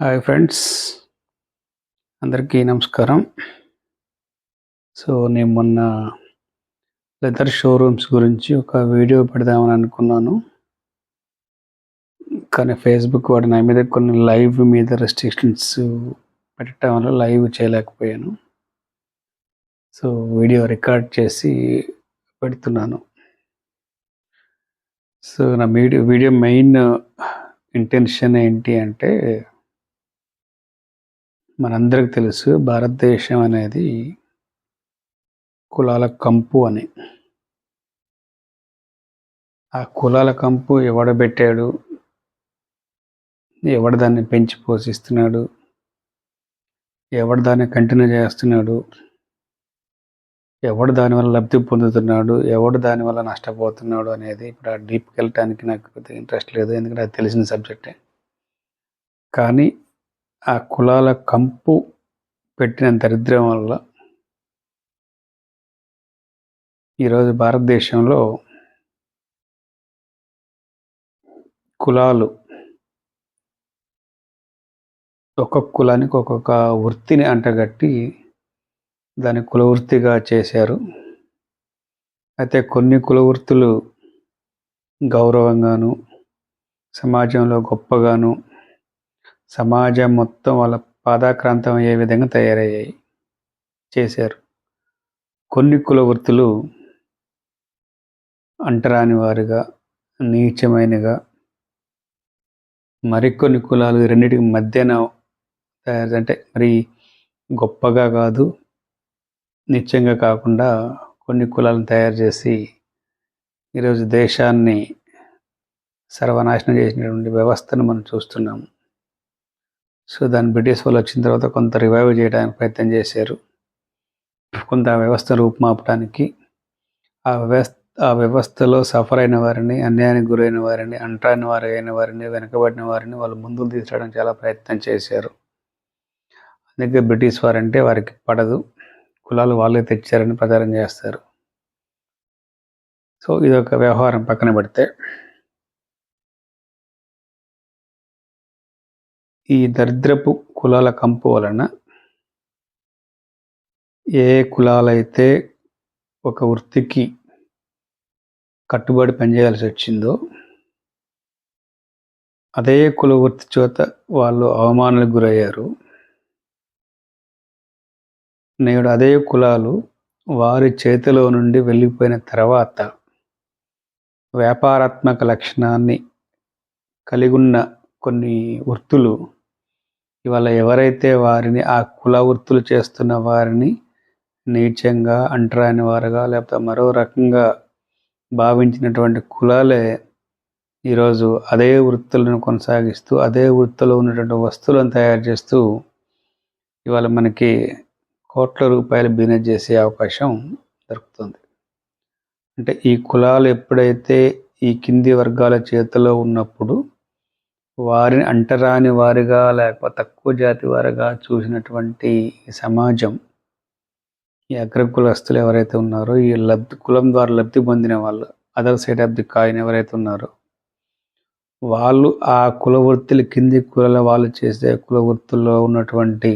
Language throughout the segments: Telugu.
హాయ్ ఫ్రెండ్స్, అందరికీ నమస్కారం. నేను మొన్న లెదర్ షోరూమ్స్ గురించి ఒక వీడియో పెడదామని అనుకున్నాను. కానీ ఫేస్‌బుక్ వాడు నా మీద కొన్ని లైవ్ మీద రెస్ట్రిక్షన్స్ పెట్టడం వల్ల లైవ్ చేయలేకపోయాను. వీడియో రికార్డ్ చేసి పెడుతున్నాను. నా వీడియో మెయిన్ ఇంటెన్షన్ ఏంటి అంటే, మనందరికి తెలుసు భారతదేశం అనేది కులాల కంపు అని. ఆ కులాల కంపు ఎవడు పెట్టాడు? ఎవడు దాన్ని పెంచి పోషిస్తున్నాడు? ఎవడు దాన్ని కంటిన్యూ చేస్తున్నాడు? ఎవడు దానివల్ల లబ్ధి పొందుతున్నాడు? ఎవడు దానివల్ల నష్టపోతున్నాడు అనేది ఇప్పుడు ఆ డీప్‌కి వెళ్ళటానికి నాకు పెద్దగా ఇంట్రెస్ట్ లేదు. ఎందుకంటే అది తెలిసిన సబ్జెక్టే. కానీ ఆ కులాల కంపు పెట్టిన దరిద్రం వల్ల ఈరోజు భారతదేశంలో కులాలు ఒక్కొక్క కులానికి ఒక్కొక్క వృత్తిని అంటగట్టి దాన్ని కులవృత్తిగా చేశారు. అయితే కొన్ని కులవృత్తులు గౌరవంగాను, సమాజంలో గొప్పగాను, సమాజం మొత్తం వాళ్ళ పాదాక్రాంతం అయ్యే విధంగా తయారయ్యాయి, చేశారు. కొన్ని కులవృత్తులు అంటరాని వారుగా, నీచమైనగా, మరికొన్ని కులాలు రెండిటికి మధ్యన అంటే మరి గొప్పగా కాదు, నిత్యంగా కాకుండా కొన్ని కులాలను తయారు చేసి ఈరోజు దేశాన్ని సర్వనాశనం చేసినటువంటి వ్యవస్థను మనం చూస్తున్నాము. దాన్ని బ్రిటిష్ వాళ్ళు వచ్చిన తర్వాత కొంత రివైవ్ చేయడానికి ప్రయత్నం చేశారు. కొంత వ్యవస్థను రూపుమాపడానికి ఆ వ్యవస్థలో సఫర్ అయిన వారిని, అన్యాయానికి గురైన వారిని, అంటరాని వారైన వారిని, వెనకబడిన వారిని వాళ్ళు ముందుకు తీసుకురావడానికి చాలా ప్రయత్నం చేశారు. అందుకే బ్రిటిష్ వారంటే వారికి పడదు. కులాలు వాళ్ళే తెచ్చారని ప్రచారం చేస్తారు. ఇదొక వ్యవహారం పక్కన పెడితే, ఈ దరిద్రపు కులాల కంపు వలన ఏ కులాలైతే ఒక వృత్తికి కట్టుబడి పనిచేయాల్సి వచ్చిందో అదే కుల వృత్తి చేత వాళ్ళు అవమానాలకు గురయ్యారు. నేడు అదే కులాలు వారి చేతిలో నుండి వెళ్ళిపోయిన తర్వాత వ్యాపారాత్మక లక్షణాన్ని కలిగి ఉన్న కొన్ని వృత్తులు ఇవాళ ఎవరైతే వారిని ఆ కుల వృత్తులు చేస్తున్న వారిని నీచంగా, అంటరాని వారుగా, లేకపోతే మరో రకంగా భావించినటువంటి కులాలే ఈరోజు అదే వృత్తులను కొనసాగిస్తూ, అదే వృత్తిలో ఉన్నటువంటి వస్తువులను తయారు చేస్తూ ఇవాళ మనకి కోట్ల రూపాయలు బిజినెస్ చేసే అవకాశం దొరుకుతుంది. అంటే ఈ కులాలు ఎప్పుడైతే ఈ కింది వర్గాల చేతిలో ఉన్నప్పుడు వారిని అంటరాని వారిగా, లేకపోతే తక్కువ జాతి వారిగా చూసినటువంటి సమాజం, ఈ అగ్రకులస్తులు ఎవరైతే ఉన్నారో, ఈ కులం ద్వారా లబ్ధి పొందిన వాళ్ళు, other side of the coin ఎవరైతే ఉన్నారో వాళ్ళు ఆ కుల వృత్తులు, కింది కులాల వాళ్ళు చేసే కుల వృత్తుల్లో ఉన్నటువంటి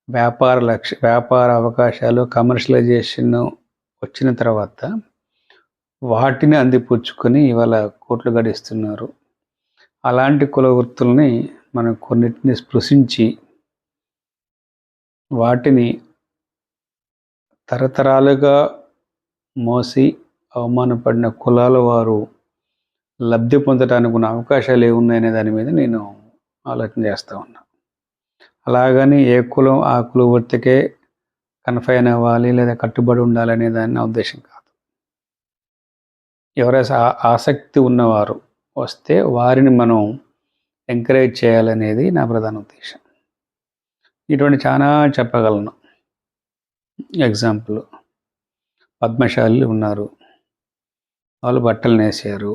వ్యాపార అవకాశాలు, కమర్షియలైజేషన్ వచ్చిన తర్వాత వాటిని అందిపుచ్చుకొని ఇవాళ కోట్లు గడిస్తున్నారు. అలాంటి కుల వృత్తుల్ని మనం కొన్నిటిని స్పృశించి వాటిని తరతరాలుగా మోసి అవమానపడిన కులాల వారు లబ్ధి పొందడానికి ఉన్న అవకాశాలు ఏమున్నాయనే దాని మీద నేను ఆలోచన చేస్తూ ఉన్నా. అలాగని ఏ కులం ఆ కుల వృత్తికే కన్ఫైన్ అవ్వాలి లేదా కట్టుబడి ఉండాలనే దాన్ని నా ఉద్దేశం కాదు. ఎవరైనా ఆసక్తి ఉన్నవారు వస్తే వారిని మనం ఎంకరేజ్ చేయాలనేది నా ప్రధాన ఉద్దేశం. ఇటువంటి చాలా చెప్పగలను. ఎగ్జాంపుల్, పద్మశాలి ఉన్నారు, వాళ్ళు బట్టలు నేసారు.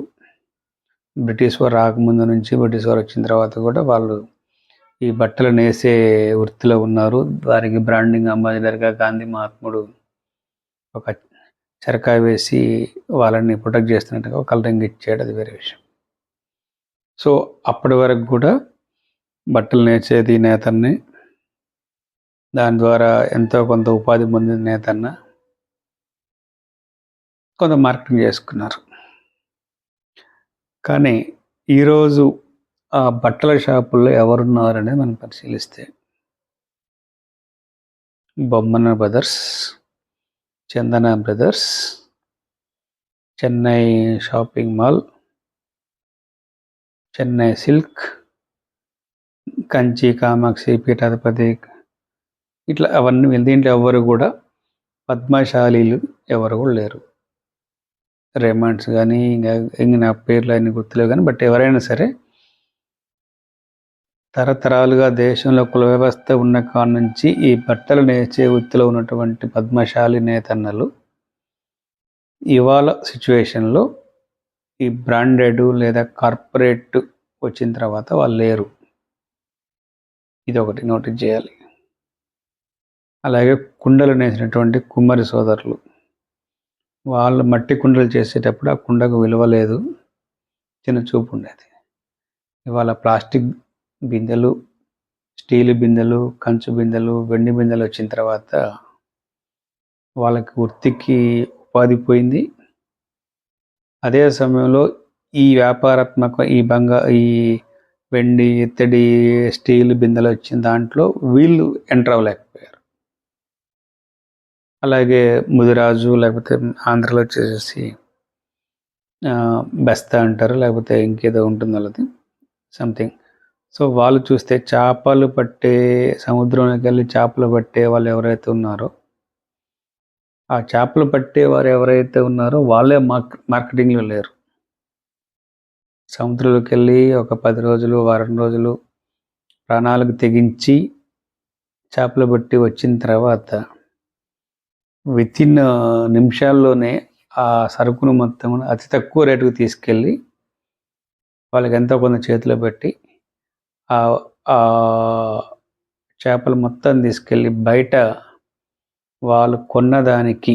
బ్రిటిష్ వారు రాకముందు నుంచి, బ్రిటిష్ వారు వచ్చిన తర్వాత కూడా వాళ్ళు ఈ బట్టలు నేసే వృత్తిలో ఉన్నారు. వారికి బ్రాండింగ్ అంబాసిడర్గా గాంధీ మహాత్ముడు ఒక చరకా వేసి వాళ్ళని ప్రొటెక్ట్ చేస్తున్నట్టుగా ఒక కలరింగ్ ఇచ్చాడు, అది వేరే విషయం. అప్పటి వరకు కూడా బట్టలు నేర్చేది నేతన్నే. దాని ద్వారా ఎంతో కొంత ఉపాధి పొందిన నేతన్న. కొంత మార్కెటింగ్ చేసుకున్నారు. కానీ ఈరోజు ఆ బట్టల షాపుల్లో ఎవరున్నారనేది మనం పరిశీలిస్తే Bommana brothers, Chandana brothers, Chennai shopping mall, Chennai silk, Kanchi Kamakshi పీఠాధిపతి, ఇట్లా అవన్నీ దీంట్లో ఎవరు కూడా పద్మశాలీలు ఎవరు కూడా లేరు. రేమండ్స్ కానీ ఇంకా నా పేర్లు అన్ని గుర్తులేవు కానీ బట్ ఎవరైనా సరే తరతరాలుగా దేశంలో కుల వ్యవస్థ ఉన్న కాడ నుంచి ఈ బట్టలు నేర్చే వృత్తిలో ఉన్నటువంటి పద్మశాలి నేతన్నలు ఇవాళ సిచ్యువేషన్లో ఈ బ్రాండెడ్ లేదా కార్పొరేట్ వచ్చిన తర్వాత వాళ్ళు లేరు. ఇది ఒకటి నోటీస్ చేయాలి. అలాగే కుండలు నేసినటువంటి కుమ్మరి సోదరులు, వాళ్ళు మట్టి కుండలు చేసేటప్పుడు ఆ కుండకు విలువ లేదు, చిన్న చూపు ఉండేది. ఇవాళ ప్లాస్టిక్ బిందెలు, స్టీల్ బిందెలు, కంచు బిందెలు, వెండి బిందెలు వచ్చిన తర్వాత వాళ్ళకి వృత్తికి ఉపాధి పోయింది. అదే సమయంలో ఈ వ్యాపారాత్మక ఈ వెండి, ఇత్తడి, స్టీల్ బిందెలు వచ్చిన దాంట్లో వీళ్ళు ఎంటర్ అవ్వలేకపోయారు. అలాగే ముదిరాజు లేకపోతే ఆంధ్రలో వచ్చేసి బెస్తా అంటారు, లేకపోతే ఇంకేదో ఉంటుంది వాళ్ళది సంథింగ్. సో వాళ్ళు చూస్తే చేపలు పట్టే, సముద్రంలోకి వెళ్ళి చేపలు పట్టే వాళ్ళు ఎవరైతే ఉన్నారో ఆ చేపలు పట్టే వారు ఎవరైతే ఉన్నారో వాళ్ళే మార్కెటింగ్లో లేరు. సముద్రంలోకి వెళ్ళి ఒక 10 రోజులు, వారం రోజులు ప్రాణాలకు తెగించి చేపలు పట్టి వచ్చిన తర్వాత వితిన్ నిమిషాల్లోనే ఆ సరుకును మొత్తం అతి తక్కువ రేటుకు తీసుకెళ్ళి వాళ్ళకి ఎంతో కొంత చేతిలో పెట్టి ఆ చేపలు మొత్తం తీసుకెళ్ళి బయట వాళ్ళు కొన్నదానికి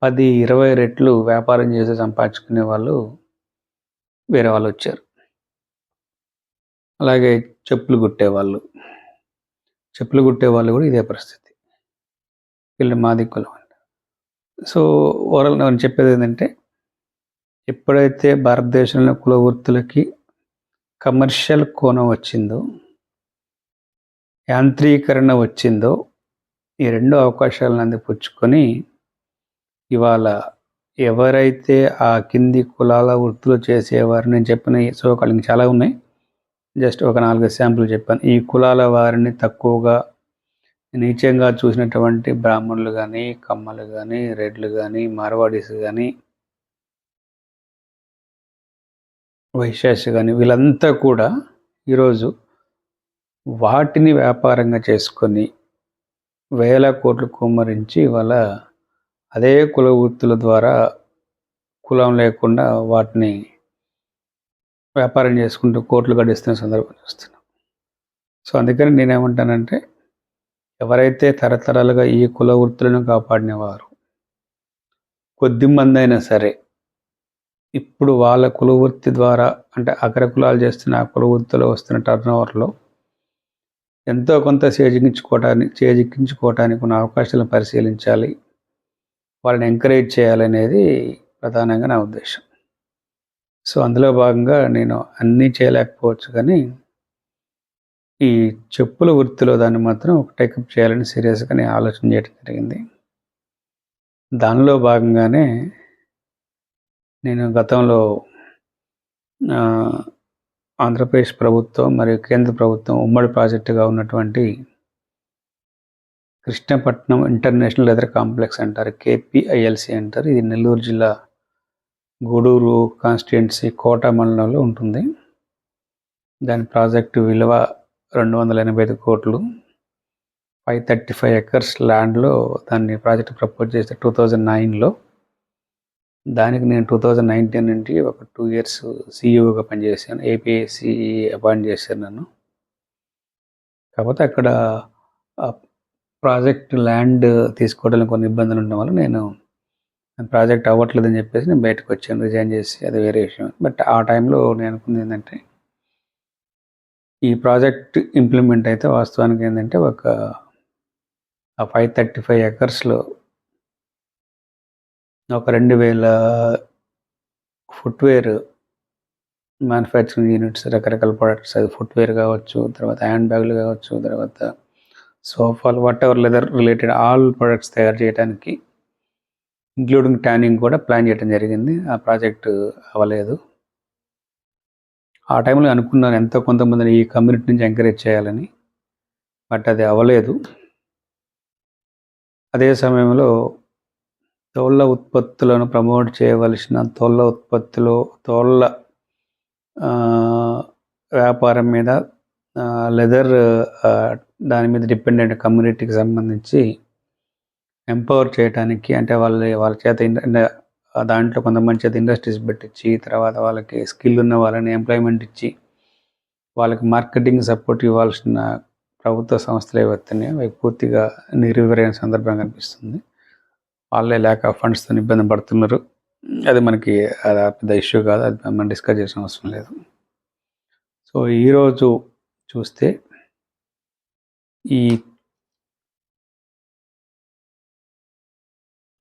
10-20 రెట్లు వ్యాపారం చేసి సంపాదించుకునే వాళ్ళు వేరే వాళ్ళు వచ్చారు. అలాగే చెప్పులు కుట్టేవాళ్ళు కూడా ఇదే పరిస్థితి. వీళ్ళు మాది కులం అంటారు. సో ఓవరాల్ నేను చెప్పేది ఏంటంటే, ఎప్పుడైతే భారతదేశంలో కుల వృత్తులకి కమర్షియల్ కోణం వచ్చిందో, యాంత్రీకరణ వచ్చిందో, ఈ 2 అవకాశాలను అందిపుచ్చుకొని ఇవాళ ఎవరైతే ఆ కింది కులాల వృత్తులు చేసేవారు, నేను చెప్పిన సోకాళ్ళు చాలా ఉన్నాయి, జస్ట్ ఒక 4 ఎగ్జాంపుల్ చెప్పాను. ఈ కులాల వారిని తక్కువగా నీచంగా చూసినటువంటి బ్రాహ్మణులు కానీ, కమ్మలు కానీ, రెడ్లు కానీ, మార్వాడీస్ కానీ, వైశ్యాస్ కానీ, వీళ్ళంతా కూడా ఈరోజు వాటిని వ్యాపారంగా చేసుకొని వేల కోట్లు కుమ్మరించి వాళ్ళ అదే కుల వృత్తుల ద్వారా కులం లేకుండా వాటిని వ్యాపారం చేసుకుంటూ కోట్లు గడిస్తున్న సందర్భం చూస్తున్నాం. సో అందుకని నేనేమంటానంటే, ఎవరైతే తరతరాలుగా ఈ కుల వృత్తులను కాపాడినవారు కొద్ది మంది అయినా సరే ఇప్పుడు వాళ్ళ కుల వృత్తి ద్వారా, అంటే అగ్ర కులాలు చేస్తున్న ఆ కుల వృత్తిలో వస్తున్న టర్నోవర్లో ఎంతో కొంత చేజిక్కించుకోవటానికి ఉన్న అవకాశాలను పరిశీలించాలి, వాళ్ళని ఎంకరేజ్ చేయాలనేది ప్రధానంగా నా ఉద్దేశం. సో అందులో భాగంగా నేను అన్నీ చేయలేకపోవచ్చు, కానీ ఈ చెప్పుల వృత్తిలో దాన్ని మాత్రం టేకప్ చేయాలని సీరియస్గా నేను ఆలోచన చేయడం జరిగింది. దానిలో భాగంగానే నేను గతంలో ఆంధ్రప్రదేశ్ ప్రభుత్వం మరియు కేంద్ర ప్రభుత్వం ఉమ్మడి ప్రాజెక్టుగా ఉన్నటువంటి కృష్ణపట్నం ఇంటర్నేషనల్ లెదర్ కాంప్లెక్స్ అంటారు, KPILC అంటారు. ఇది నెల్లూరు జిల్లా గూడూరు కాన్స్టిట్యుయెన్సీ కోట మండలంలో ఉంటుంది. దాని ప్రాజెక్టు విలువ 285 కోట్లు, 535 ఎకర్స్ ల్యాండ్లో దాన్ని ప్రాజెక్ట్ ప్రపోజ్ చేస్తే 2009లో. దానికి నేను 2019 నుండి ఒక 2 years CEOగా పనిచేశాను. APSC అపాయింట్ చేశారు నన్ను. కాకపోతే అక్కడ ప్రాజెక్ట్ ల్యాండ్ తీసుకోవడానికి కొన్ని ఇబ్బందులు ఉండడం వల్ల నేను ప్రాజెక్ట్ అవ్వట్లేదని చెప్పేసి నేను బయటకు వచ్చాను, రిజైన్ చేసి. అది వేరే విషయం. బట్ ఆ టైంలో నేను అనుకుంది ఏంటంటే, ఈ ప్రాజెక్ట్ ఇంప్లిమెంట్ అయితే వాస్తవానికి ఏంటంటే ఒక 535 ఎకర్స్లో ఒక 2000 ఫుట్వేర్ మ్యానుఫ్యాక్చరింగ్ యూనిట్స్, రకరకాల ప్రొడక్ట్స్, అది ఫుట్వేర్ కావచ్చు, తర్వాత హ్యాండ్ బ్యాగులు కావచ్చు, తర్వాత సోఫాలు, what ever leather related all products తయారు చేయడానికి, ఇంక్లూడింగ్ ట్యానింగ్ కూడా ప్లాన్ చేయడం జరిగింది. ఆ ప్రాజెక్టు అవ్వలేదు. ఆ టైంలో అనుకున్నాను ఎంతో కొంతమందిని ఈ కమ్యూనిటీ నుంచి ఎంకరేజ్ చేయాలని, బట్ అది అవ్వలేదు. అదే సమయంలో తోళ్ళ ఉత్పత్తులను ప్రమోట్ చేయవలసిన తోళ్ళ వ్యాపారం మీద, లెదర్ దాని మీద డిపెండెంట్ కమ్యూనిటీకి సంబంధించి ఎంపవర్ చేయడానికి, అంటే వాళ్ళ చేత దాంట్లో కొంతమంది చేత ఇండస్ట్రీస్ పెట్టించి, తర్వాత వాళ్ళకి స్కిల్ ఉన్న వాళ్ళని ఎంప్లాయ్మెంట్ ఇచ్చి, వాళ్ళకి మార్కెటింగ్ సపోర్ట్ ఇవ్వాల్సిన ప్రభుత్వ సంస్థలు ఏవైతున్నాయో అవి పూర్తిగా నిర్వీర్యమైన సందర్భం కనిపిస్తుంది. వాళ్ళే ల్యాక్ ఆఫ్ ఫండ్స్తో ఇబ్బంది పడుతున్నారు. అది మనకి అది పెద్ద ఇష్యూ కాదు, అది మనం డిస్కస్ చేసిన అవసరం లేదు. సో ఈరోజు చూస్తే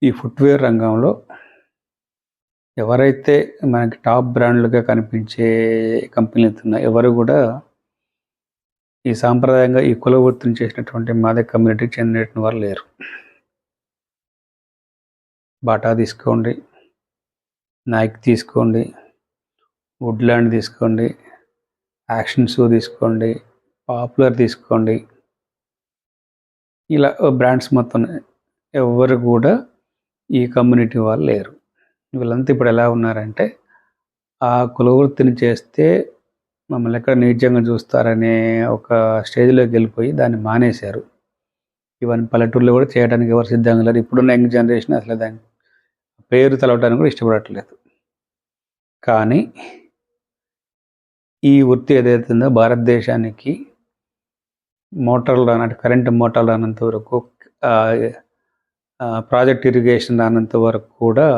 ఈ ఫుట్వేర్ రంగంలో ఎవరైతే మనకి టాప్ బ్రాండ్లుగా కనిపించే కంపెనీలు ఉన్నాయో ఎవరు కూడా ఈ సాంప్రదాయంగా ఈ కుల వృత్తిని చేసినటువంటి మాదే కమ్యూనిటీకి చెందిన వారు లేరు. బాటా తీసుకోండి, నైక్ తీసుకోండి, వుడ్లాండ్ తీసుకోండి, యాక్షన్ షూ తీసుకోండి, పాపులర్ తీసుకోండి, ఇలా బ్రాండ్స్ మొత్తం ఎవరు కూడా ఈ కమ్యూనిటీ వాళ్ళు లేరు. వీళ్ళంతా ఇప్పుడు ఎలా ఉన్నారంటే ఆ కులవృత్తిని చేస్తే మమ్మల్ని ఎక్కడ నీచంగా చూస్తారనే ఒక స్టేజ్లోకి వెళ్ళిపోయి దాన్ని మానేశారు. ఇవన్నీ పల్లెటూరులో కూడా చేయడానికి ఎవరు సిద్ధంగా లేరు. ఇప్పుడున్న యంగ్ జనరేషన్ అసలు దాని పేరు తలవటానికి కూడా ఇష్టపడట్లేదు. కానీ ఈ వృత్తి ఏదైతే ఉందో భారతదేశానికి మోటార్లు రానంటే కరెంటు మోటార్లు రానంత వరకు, ప్రాజెక్ట్ ఇరిగేషన్ రానంత వరకు కూడా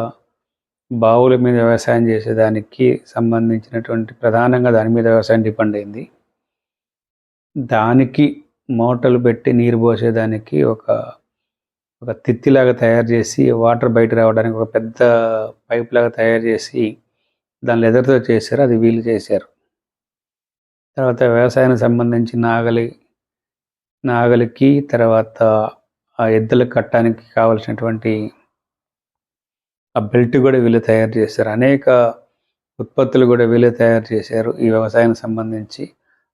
బావుల మీద వ్యవసాయం చేసేదానికి సంబంధించినటువంటి ప్రధానంగా దాని మీద వ్యవసాయం డిపెండ్ అయింది. దానికి మోటార్లు పెట్టి నీరు పోసేదానికి ఒక తిత్తిలాగా తయారు చేసి వాటర్ బయట రావడానికి ఒక పెద్ద పైప్ లాగా తయారు చేసి దాని లెదర్తో చేశారు. అది వీళ్ళు చేశారు. తర్వాత వ్యవసాయానికి సంబంధించి నాగలికి తర్వాత ఆ ఎద్దులకు కట్టడానికి కావలసినటువంటి ఆ బెల్ట్ కూడా వీళ్ళు తయారు చేశారు. అనేక ఉత్పత్తులు కూడా వీళ్ళే తయారు చేశారు ఈ వ్యవసాయానికి సంబంధించి.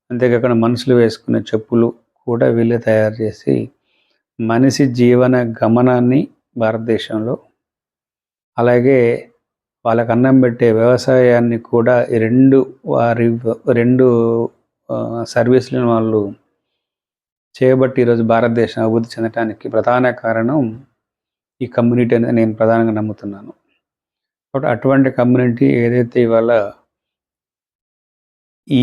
అంతేకాకుండా మనుషులు వేసుకునే చెప్పులు కూడా వీళ్ళే తయారు చేసి మనిషి జీవన గమనాన్ని భారతదేశంలో, అలాగే వాళ్ళకు అన్నం పెట్టే వ్యవసాయాన్ని కూడా ఈ రెండు సర్వీసులను వాళ్ళు చేయబట్టి ఈరోజు భారతదేశం అభివృద్ధి చెందడానికి ప్రధాన కారణం ఈ కమ్యూనిటీ అనేది నేను ప్రధానంగా నమ్ముతున్నాను. కాబట్టి అటువంటి కమ్యూనిటీ ఏదైతే ఇవాళ ఈ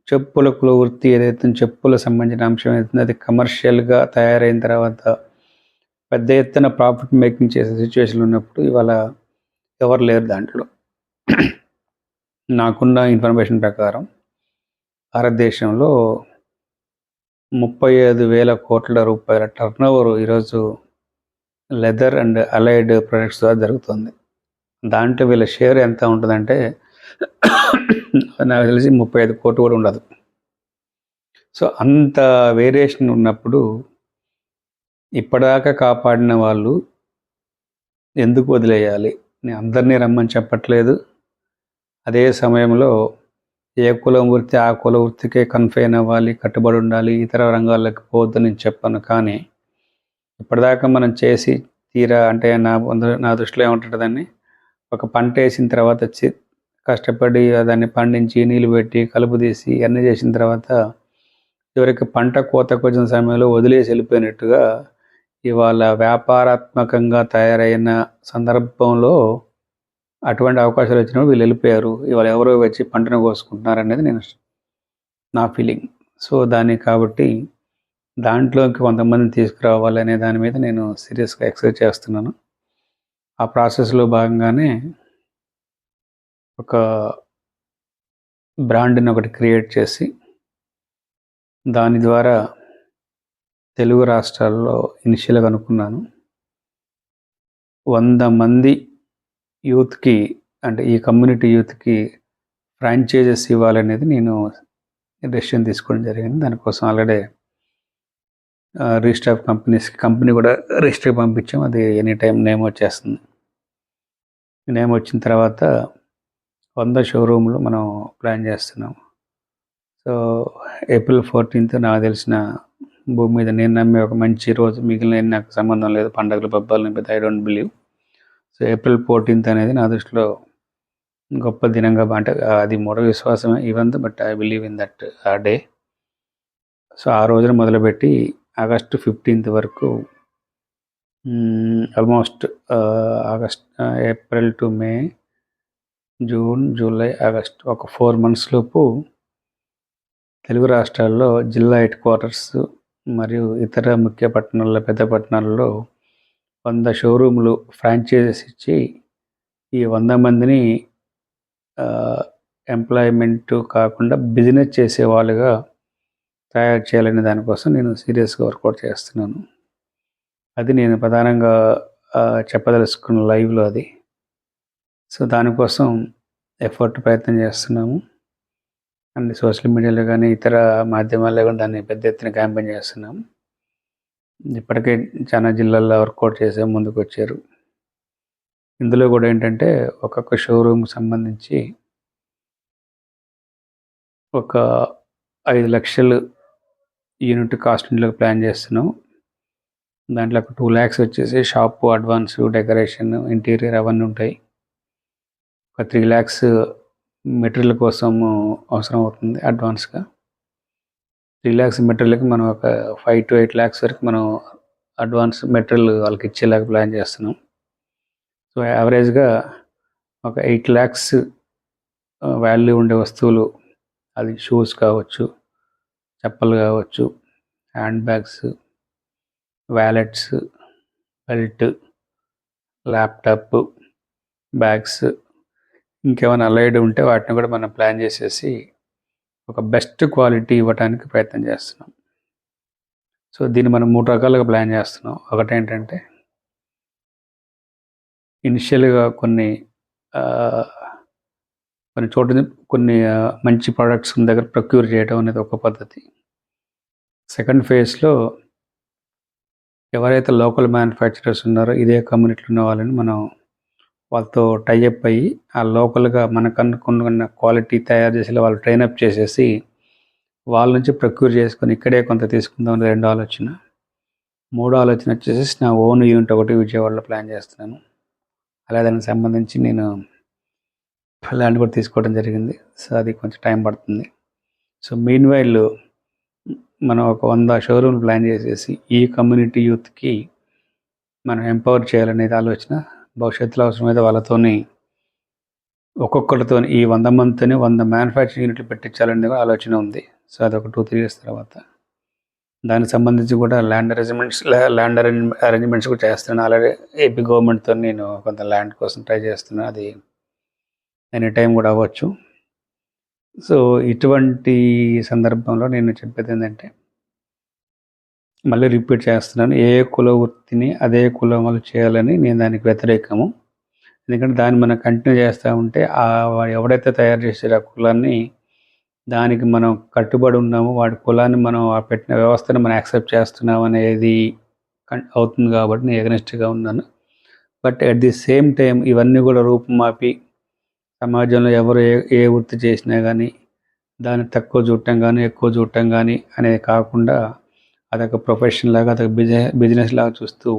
చెప్పుల కుల వృత్తి ఏదైతే చెప్పులకు సంబంధించిన అంశం ఏదైతుందో అది కమర్షియల్గా తయారైన తర్వాత పెద్ద ఎత్తున ప్రాఫిట్ మేకింగ్ చేసే సిచ్యువేషన్ ఉన్నప్పుడు ఇవాళ ఎవరు లేరు దాంట్లో. నాకున్న ఇన్ఫర్మేషన్ ప్రకారం భారతదేశంలో 35,000 కోట్ల రూపాయల టర్నోవర్ ఈరోజు లెదర్ అండ్ అలైడ్ ప్రొడక్ట్స్ ద్వారా జరుగుతుంది. దాంట్లో వీళ్ళ షేర్ ఎంత ఉంటుందంటే నాకు తెలిసి 35 కోట్లు కూడా ఉండదు. సో అంత వేరియేషన్ ఉన్నప్పుడు ఇప్పటిదాకా కాపాడిన వాళ్ళు ఎందుకు వదిలేయాలి? నేను అందరినీ రమ్మని చెప్పట్లేదు. అదే సమయంలో ఏ కులం వృత్తి ఆ కుల వృత్తికే కన్ఫైన్ అవ్వాలి, కట్టుబడి ఉండాలి, ఇతర రంగాల్లోకి పోవద్దని నేను చెప్పను. కానీ ఇప్పటిదాకా మనం చేసి తీరా అంటే నా దృష్టిలో ఏముంటుందని, ఒక పంట వేసిన తర్వాత కష్టపడి దాన్ని పండించి నీళ్ళు పెట్టి కలుపు తీసి అన్నీ చేసిన తర్వాత చివరికి పంట కోతకు వచ్చిన సమయంలో వదిలేసి వెళ్ళిపోయినట్టుగా ఇవాళ వ్యాపారాత్మకంగా తయారైన సందర్భంలో అటువంటి అవకాశాలు వచ్చినప్పుడు వీళ్ళు వెళ్ళిపోయారు. ఇవాళ ఎవరో వచ్చి పంటను కోసుకుంటున్నారు అనేది నా ఫీలింగ్. సో కాబట్టి దాంట్లోకి కొంతమందిని తీసుకురావాలి అనే దాని మీద నేను సీరియస్గా ఎక్సర్సైజ్ చేస్తున్నాను. ఆ ప్రాసెస్లో భాగంగానే ఒక బ్రాండ్ని ఒకటి క్రియేట్ చేసి దాని ద్వారా తెలుగు రాష్ట్రాల్లో ఇనిషియల్గా అనుకున్నాను 100 మంది యూత్కి, అంటే ఈ కమ్యూనిటీ యూత్కి ఫ్రాంచైజెస్ ఇవ్వాలనేది నేను డెసిషన్ తీసుకోవడం జరిగింది. దానికోసం ఆల్రెడీ రిజిస్టర్ ఆఫ్ కంపెనీ కూడా రిజిస్టర్కి పంపించాం. అది ఎనీ టైం నేమ్ వచ్చేస్తుంది. నేమ్ వచ్చిన తర్వాత 100 షోరూమ్లు మనం ప్లాన్ చేస్తున్నాం. సో ఏప్రిల్ 14th నాకు తెలిసిన భూమి మీద నేను నమ్మే ఒక మంచి రోజు. మిగిలిన నాకు సంబంధం లేదు, పండుగలు పబ్బాలు పెద్ద I don't believe. So April 14th అనేది నా దృష్టిలో గొప్ప దినంగా, అంటే అది మూఢ విశ్వాసమే even, but I believe in that day. So ఆ రోజున మొదలుపెట్టి ఆగస్టు 15th వరకు, almost April to May, June, July, August, ఒక 4 months లోపు తెలుగు రాష్ట్రాల్లో జిల్లా హెడ్ క్వార్టర్స్ మరియు ఇతర ముఖ్య పట్టణాల్లో, పెద్ద పట్టణాల్లో 100 షోరూమ్లు ఫ్రాంచైజెస్ ఇచ్చి ఈ 100 మందిని ఎంప్లాయ్మెంట్ కాకుండా బిజినెస్ చేసే వాళ్ళుగా తయారు చేయాలనే దానికోసం నేను సీరియస్గా వర్కౌట్ చేస్తున్నాను. అది నేను ప్రధానంగా చెప్పదలుచుకున్న లైవ్లో అది. సో దానికోసం ప్రయత్నం చేస్తున్నాము. అండ్ సోషల్ మీడియాలో కానీ ఇతర మాధ్యమాల్లో కానీ దాన్ని పెద్ద ఎత్తున క్యాంపెయిన్ చేస్తున్నాము. ఇప్పటికే చాలా జిల్లాల్లో వర్కౌట్ చేసే ముందుకు వచ్చారు. ఇందులో కూడా ఏంటంటే ఒక్కొక్క షోరూమ్కి సంబంధించి ఒక 5 లక్షలు యూనిట్ కాస్ట్ ఇంట్లోకి ప్లాన్ చేస్తున్నాం. దాంట్లో ఒక 2 lakhs వచ్చేసి షాపు, అడ్వాన్స్, డెకరేషన్, ఇంటీరియర్ అవన్నీ ఉంటాయి. ఒక 3 lakhs మెటీరియల్ కోసం అవసరం అవుతుంది అడ్వాన్స్గా. 3 lakhs మెటీరియల్కి మనం ఒక 5 to 8 lakhs వరకు మనం అడ్వాన్స్ మెటీరియల్ వాళ్ళకి ఇచ్చేలాగా ప్లాన్ చేస్తున్నాం. సో యావరేజ్గా ఒక 8 lakhs వాల్యూ ఉండే వస్తువులు, అది షూస్ కావచ్చు, చెప్పలు కావచ్చు, hand bags, wallets, belt, laptop, bags, ఇంకేమైనా అలైడ్ ఉంటే వాటిని కూడా మనం ప్లాన్ చేసేసి ఒక బెస్ట్ క్వాలిటీ ఇవ్వడానికి ప్రయత్నం చేస్తున్నాం. సో దీన్ని మనం 3 రకాలుగా ప్లాన్ చేస్తున్నాం. ఒకటేంటంటే ఇనిషియల్గా కొన్ని చోట కొన్ని మంచి ప్రోడక్ట్స్ దగ్గర ప్రొక్యూర్ చేయడం అనేది ఒక పద్ధతి. సెకండ్ ఫేజ్లో ఎవరైతే లోకల్ మ్యానుఫ్యాక్చరర్స్ ఉన్నారో ఇదే కమ్యూనిటీలో ఉన్న వాళ్ళని మనం వాళ్ళతో టైఅప్ అయ్యి ఆ లోకల్గా మనకనుకున్న క్వాలిటీ తయారు చేసి వాళ్ళు ట్రైనప్ చేసేసి వాళ్ళ నుంచి ప్రొక్యూర్ చేసుకొని ఇక్కడే కొంత తీసుకుందాం అని 2 ఆలోచన. 3 ఆలోచన వచ్చేసి నా ఓన్ యూనిట్ ఒకటి విజయవాడలో ప్లాన్ చేస్తున్నాను. అలా దానికి సంబంధించి నేను ల్యాండ్ కూడా తీసుకోవడం జరిగింది. సో అది కొంచెం టైం పడుతుంది. సో మీన్వైల్ మనం ఒక 100 షోరూమ్ ప్లాన్ చేసేసి ఈ కమ్యూనిటీ యూత్కి మనం ఎంపవర్ చేయాలనేది ఆలోచన. భవిష్యత్తులో అవసరమైతే వాళ్ళతోని ఒక్కొక్కరితో ఈ 100 మందితోని 100 మ్యానుఫ్యాక్చరింగ్ యూనిట్లు పెట్టించాలనేది కూడా ఆలోచన ఉంది. సో అదొక 2-3 years తర్వాత దానికి సంబంధించి కూడా ల్యాండ్ అరేంజ్మెంట్స్ కూడా చేస్తున్నాను. ఆల్రెడీ ఏపీ గవర్నమెంట్తో నేను కొంత ల్యాండ్ కోసం ట్రై చేస్తున్నాను. అది ఎనీ టైం కూడా అవ్వచ్చు. సో ఇటువంటి సందర్భంలో నేను చెప్పేది ఏంటంటే, మళ్ళీ రిపీట్ చేస్తున్నాను, ఏ కుల వృత్తిని అదే కులం వాళ్ళు చేయాలని నేను దానికి వ్యతిరేకము. ఎందుకంటే దాన్ని మనం కంటిన్యూ చేస్తూ ఉంటే ఎవడైతే తయారు చేసే ఆ కులాన్ని, దానికి మనం కట్టుబడి ఉన్నాము, వాడి కులాన్ని మనం పెట్టిన వ్యవస్థను మనం యాక్సెప్ట్ చేస్తున్నాం అనేది అవుతుంది. కాబట్టి నేను ఎగనెస్ట్గా ఉన్నాను. But at the same time ఇవన్నీ కూడా రూపుమాపి సమాజంలో ఎవరు ఏ వృత్తి చేసినా కానీ దాన్ని తక్కువ చూడటం కానీ ఎక్కువ చూడటం కానీ అనేది కాకుండా అదొక ప్రొఫెషన్ లాగా, అదొక బిజినెస్ లాగా చూస్తూ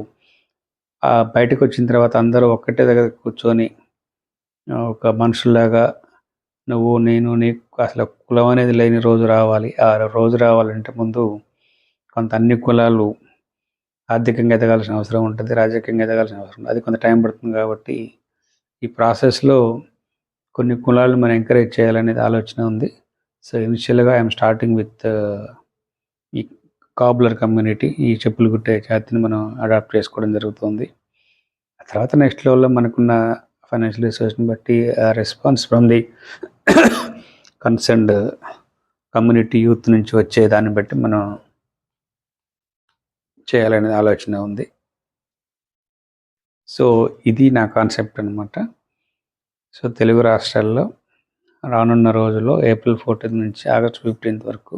బయటకు వచ్చిన తర్వాత అందరూ ఒక్కటే దగ్గర కూర్చొని ఒక మనుషుల్లాగా నువ్వు నేను నీకు అసలు కులం అనేది లేని రోజు రావాలి. ఆ రోజు రావాలంటే ముందు కొంత అన్ని కులాలు ఆర్థికంగా ఎదగాల్సిన అవసరం ఉంటుంది, రాజకీయంగా ఎదగాల్సిన అవసరం ఉంటుంది. అది కొంత టైం పడుతుంది. కాబట్టి ఈ ప్రాసెస్లో కొన్ని కులాలను మనం ఎంకరేజ్ చేయాలనేది ఆలోచన ఉంది. సో ఇనిషియల్గా ఐఎమ్ స్టార్టింగ్ విత్ ఈ కాబ్లర్ కమ్యూనిటీ, ఈ చెప్పులు కుట్టే జాతిని మనం అడాప్ట్ చేసుకోవడం జరుగుతుంది. ఆ తర్వాత నెక్స్ట్ లెవెల్లో మనకున్న ఫైనాన్షియల్ రిసోర్స్ని బట్టి response from the concerned community youth నుంచి వచ్చే దాన్ని బట్టి మనం చేయాలనే ఆలోచన ఉంది. సో ఇది నా కాన్సెప్ట్ అనమాట. సో తెలుగు రాష్ట్రాల్లో రానున్న రోజుల్లో ఏప్రిల్ 14 నుంచి ఆగస్ట్ 15 వరకు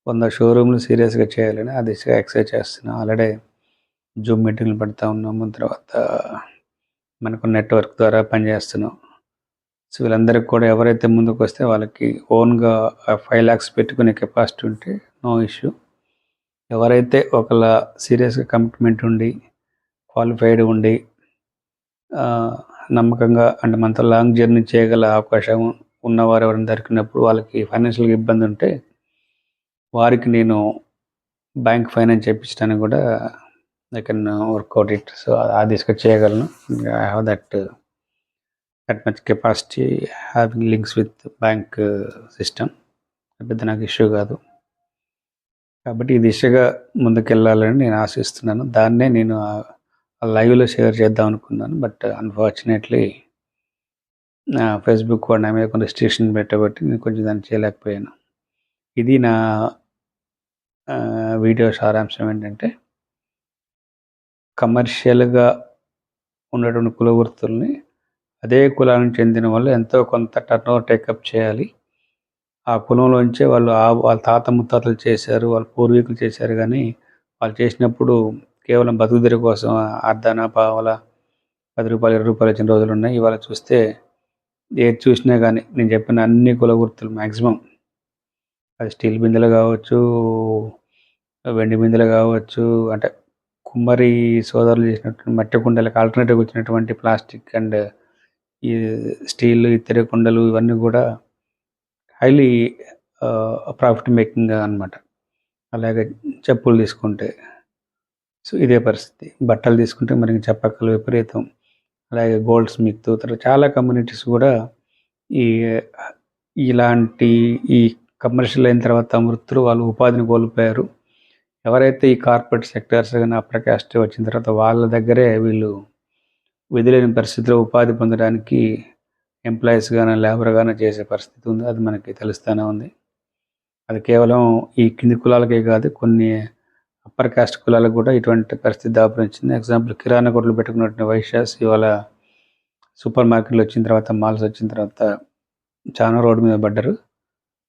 100 షోరూమ్లు సీరియస్గా చేయాలని ఆ దిశగా ఎక్సైజ్ చేస్తున్నాం. ఆల్రెడీ జూమ్ మీటింగ్లు పెడతా ఉన్నాము. తర్వాత మనకు నెట్వర్క్ ద్వారా పనిచేస్తున్నాం. సో వీళ్ళందరికీ కూడా ఎవరైతే ముందుకు వస్తే వాళ్ళకి ఓన్గా 5 lakhs పెట్టుకునే కెపాసిటీ ఉంటే నో ఇష్యూ. ఎవరైతే ఒకళ్ళ సీరియస్గా కమిట్మెంట్ ఉండి క్వాలిఫైడ్ ఉండి నమ్మకంగా అంటే మనతో లాంగ్ జర్నీ చేయగల అవకాశం ఉన్నవారు ఎవరైనా దొరికినప్పుడు వాళ్ళకి ఫైనాన్షియల్గా ఇబ్బంది ఉంటే వారికి నేను బ్యాంక్ ఫైనాన్స్ చేయించడానికి కూడా I can work out it. So ఆ దిశగా చేయగలను. I have that much capacity having links with bank system. పెద్ద నాకు ఇష్యూ కాదు. కాబట్టి ఈ దిశగా ముందుకెళ్ళాలని నేను ఆశిస్తున్నాను. దాన్నే నేను లైవ్లో షేర్ చేద్దాం అనుకున్నాను. బట్ అన్ఫార్చునేట్లీ ఫేస్బుక్ కూడా నా మీద కొంచెం రిస్ట్రిక్షన్ పెట్టబట్టి నేను కొంచెం దాన్ని చేయలేకపోయాను. ఇది నా వీడియో సారాంశం ఏంటంటే, కమర్షియల్గా ఉన్నటువంటి కుల వృత్తుల్ని అదే కులానికి చెందిన వాళ్ళు ఎంతో కొంత టర్నోవర్ టేకప్ చేయాలి. ఆ కులంలోంచే వాళ్ళు వాళ్ళ తాత ముత్తాతలు చేశారు, వాళ్ళ పూర్వీకులు చేశారు. కానీ వాళ్ళు చేసినప్పుడు కేవలం బతుకుదెరువు కోసం అర్ధన పావల 10 రూపాయలు 20 రూపాయలు వచ్చిన రోజులు ఉన్నాయి. ఇవాళ చూస్తే ఏది చూసినా కానీ నేను చెప్పిన అన్ని కుల వృత్తులు మ్యాక్సిమం, అది స్టీల్ బిందెలు కావచ్చు, వెండి బిందెలు కావచ్చు, అంటే కుమ్మరి సోదరులు చేసినటువంటి మట్టి కుండలకు ఆల్టర్నేటివ్ వచ్చినటువంటి ప్లాస్టిక్ అండ్ ఈ స్టీల్ ఇతర కుండలు ఇవన్నీ కూడా హైలీ ప్రాఫిట్ మేకింగ్ అనమాట. అలాగే చెప్పులు తీసుకుంటే సో ఇదే పరిస్థితి. బట్టలు తీసుకుంటే మరి చెప్పక్కలు విపరీతం. అలాగే గోల్డ్ స్మిత్ తర్వాత చాలా కమ్యూనిటీస్ కూడా ఇలాంటి ఈ కమర్షియల్ అయిన తర్వాత వృత్తులు వాళ్ళు ఉపాధిని కోల్పోయారు. ఎవరైతే ఈ కార్పొరేట్ సెక్టర్స్ కానీ అప్పర్ కాస్ట్ వచ్చిన తర్వాత వాళ్ళ దగ్గరే వీళ్ళు విధులేని పరిస్థితిలో ఉపాధి పొందడానికి ఎంప్లాయీస్ కానీ లేబర్ కానీ చేసే పరిస్థితి ఉంది. అది మనకి తెలుస్తూనే ఉంది. అది కేవలం ఈ కింది కులాలకే కాదు, కొన్ని అప్పర్ కాస్ట్ కులాలకు కూడా ఇటువంటి పరిస్థితి దాపురించింది. ఎగ్జాంపుల్ కిరాణా కొట్లు పెట్టుకున్నటువంటి వైశ్యాస్ ఇవాళ సూపర్ మార్కెట్లు వచ్చిన తర్వాత, మాల్స్ వచ్చిన తర్వాత చాలా రోడ్డు మీద పడ్డారు.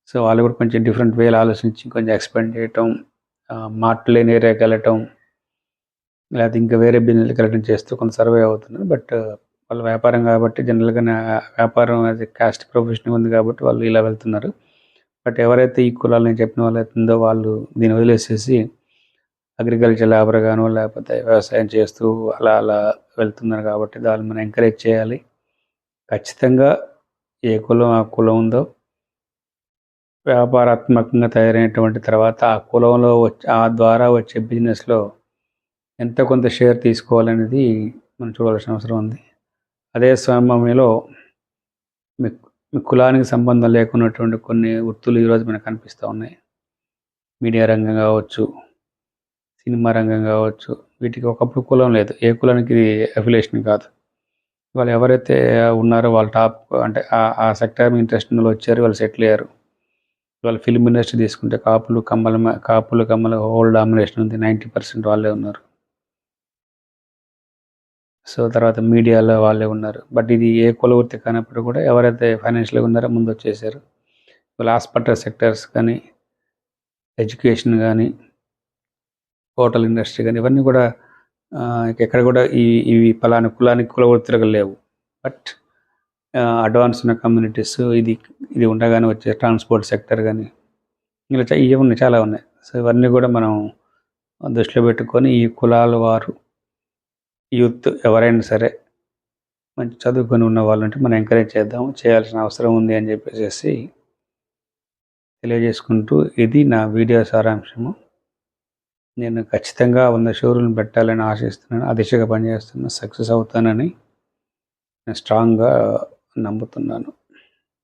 సో వాళ్ళు కూడా కొంచెం డిఫరెంట్ వేలు ఆలోచించి కొంచెం ఎక్స్పెండ్ చేయటం, మార్ట్ లేని ఏరియాకి వెళ్ళటం, లేకపోతే ఇంకా వేరే బిజినెస్కి వెళ్ళటం చేస్తూ కొంత సర్వే అవుతున్నారు. బట్ వాళ్ళ వ్యాపారం కాబట్టి జనరల్గా వ్యాపారం అది కాస్ట్ ప్రొఫెషన్ ఉంది కాబట్టి వాళ్ళు ఇలా వెళ్తున్నారు. బట్ ఎవరైతే ఈ కులాలు నేను చెప్పిన వాళ్ళు అవుతుందో వాళ్ళు దీన్ని వదిలేసేసి అగ్రికల్చర్ లేబర్ గానో లేకపోతే వ్యవసాయం చేస్తూ అలా అలా వెళ్తున్నారు. కాబట్టి దాన్ని మనం ఎంకరేజ్ చేయాలి. ఖచ్చితంగా ఏ కులం ఆ కులం ఉందో వ్యాపారాత్మకంగా తయారైనటువంటి తర్వాత ఆ కులంలో ఆ ద్వారా వచ్చే బిజినెస్లో ఎంత కొంత షేర్ తీసుకోవాలనేది మనం చూడాల్సిన అవసరం ఉంది. అదే సమయంలో మీ కులానికి సంబంధం లేకున్నటువంటి కొన్ని వృత్తులు ఈరోజు మనకు కనిపిస్తూ ఉన్నాయి. మీడియా రంగం కావచ్చు, సినిమా రంగం కావచ్చు, వీటికి ఒకప్పుడు కులం లేదు. ఏ కులానికి ఇది అఫిలియేషన్ కాదు. వాళ్ళు ఎవరైతే ఉన్నారో వాళ్ళు టాప్ అంటే ఆ సెక్టర్ ఇంట్రెస్ట్ ఉన్న వచ్చారు, వాళ్ళు సెటిల్ అయ్యారు. వాళ్ళు ఫిల్మ్ ఇండస్ట్రీ తీసుకుంటే కాపులు కమ్మల హోల్ డామినేషన్ ఉంది. 90% వాళ్ళే ఉన్నారు. సో తర్వాత మీడియాలో వాళ్ళే ఉన్నారు. బట్ ఇది ఏ కుల వృత్తి కానప్పుడు కూడా ఎవరైతే ఫైనాన్షియల్గా ఉన్నారో ముందు వచ్చేసారు. వాళ్ళ హాస్పిటల్ సెక్టర్స్ కానీ, ఎడ్యుకేషన్ కానీ, హోటల్ ఇండస్ట్రీ కానీ ఇవన్నీ కూడా ఎక్కడ కూడా ఇవి పలానా కులానికి కుల వృత్తులుగా లేవు. బట్ అడ్వాన్స్ ఉన్న కమ్యూనిటీస్ ఇది ఉండగానే వచ్చే ట్రాన్స్పోర్ట్ సెక్టర్ కానీ ఇలా ఇవి ఉన్నాయి, చాలా ఉన్నాయి. సో ఇవన్నీ కూడా మనం దృష్టిలో పెట్టుకొని ఈ కులాల వారు యూత్ ఎవరైనా సరే మంచి చదువుకొని ఉన్న వాళ్ళంటే మనం ఎంకరేజ్ చేద్దాం, చేయాల్సిన అవసరం ఉంది అని చెప్పేసి తెలియజేసుకుంటూ ఇది నా వీడియో సారాంశము. నేను ఖచ్చితంగా 100 షోరూమ్లు పెట్టాలని ఆశిస్తున్నాను. ఆ దిశగా పనిచేస్తున్నాను. సక్సెస్ అవుతానని నేను స్ట్రాంగ్గా నమ్ముతున్నాను.